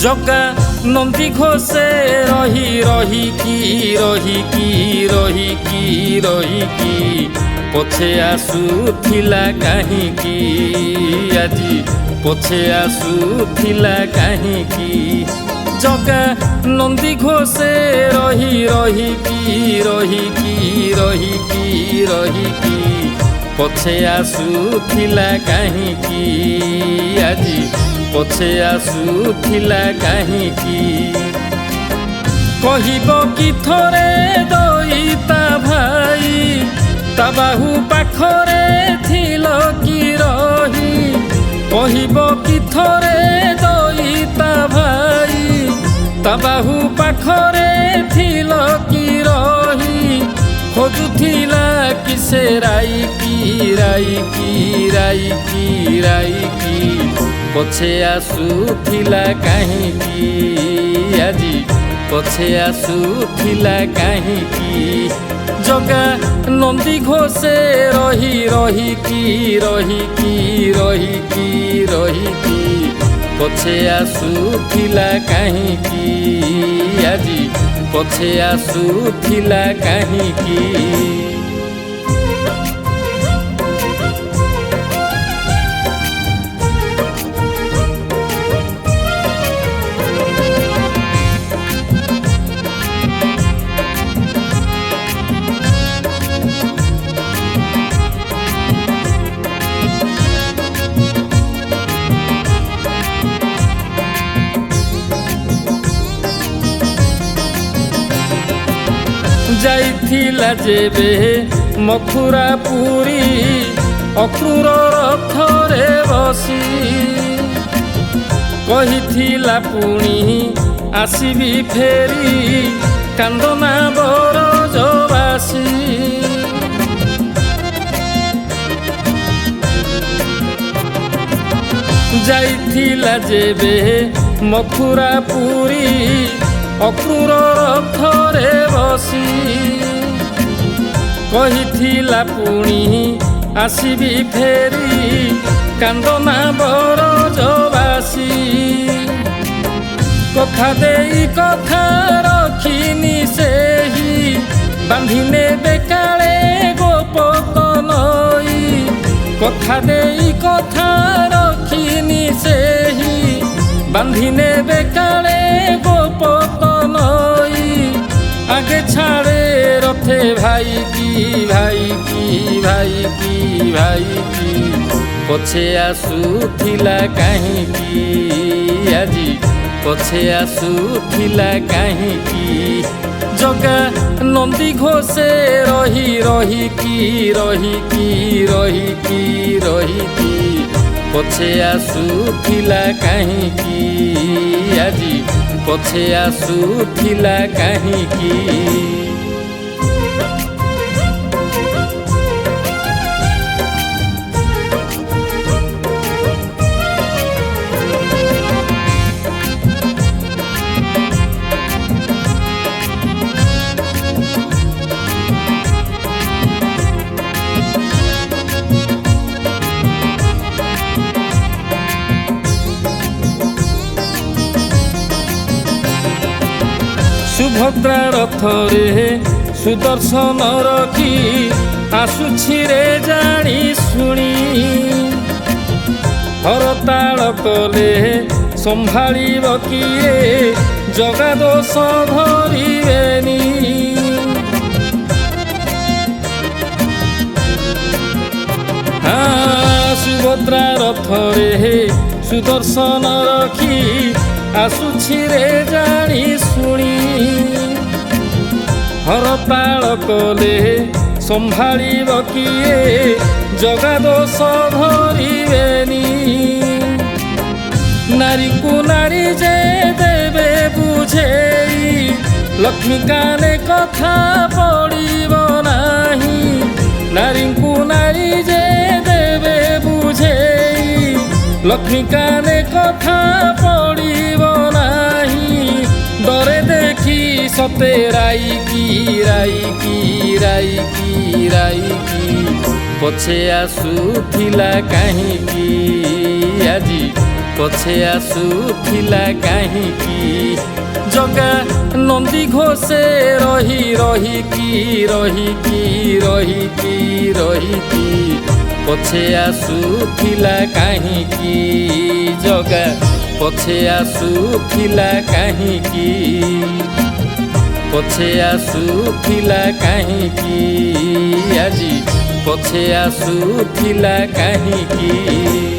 जगा नंदी घोषे रही रही की पछे आसुथिला काहींकी आजी पछे आसुथिला काहींकी जगा नंदी घोषे रही की पछे आसुथिला काहींकी आजी पछे आसुथिला काहींकी कहिबो कि थोरे दईता भाई ता बाहु पाखरे थिलो कि रही कहिबो कि थोरे दईता भाई ता बाहु पाखरे थिलो कि रही खोजुथिला किसे राई की पछे आसुथिला काहींकी आजी पछे आसुथिला काहींकी जगा नंदी घोषे रही की पछे आसुथिला काहींकी आजी पछे आसुथिला काहींकी जाइथिला जेबे मथुरा पुरी अक्रूर रथरे बसी कहिथिला पुणी आसिबी फेरी कांदना बरजबासी जाइथिला जेबे मथुरा पुरी अक्रूर रथरे बसी कहिथिला पुणी आसिबी फेरी कांदना बरजबासी कथा देई कथा रखिनी सेही बांधिने बेकाळे गोपतनई कथा देई कथा रखिनी सेही बांधिने बेकाळे गोपतनई आगे छाड़े रथे भाई की पछे आसुथिला काहींकी आजी पछे आसुथिला काहींकी जगा नंदी घोषे रही की पछे आसुथिला काहींकी आजी पछे आसुथिला काहींकी सुभद्रा रथरे सुदर्शन रखी आसुछि रे जानी शुणी हरताल कले संभाळिब किए जगा दोष धरिबेनी सुभद्रा रथरे सुदर्शन रखी आसुछि रे जानी शुणी हरताल कले संभाळिब किए जगा दोष धरिबेनी नारी को नारी जे देवे बुझेई लक्ष्मी काने कथा पड़िब नाही नारी को नारी जे देवे बुझेई लक्ष्मी काने कथा पड़िब नाही डरे देखी सते राई की पछे आसुथिला काहींकी आजी ପଛେ ଆସୁଥିଲା କାହିଁକି ଜଗା ନନ୍ଦୀ ଘୋଷେ ରହି ରହିକି ରହିକି ରହିକି ରହିକି ପଛେ ଆସୁଥିଲା କାହିଁକି ଜଗା ପଛେ ଆସୁଥିଲା କାହିଁକି ପଛେ ଆସୁଥିଲା କାହିଁକି ଆଜି ପଛେ ଆସୁଥିଲା କାହିଁକି।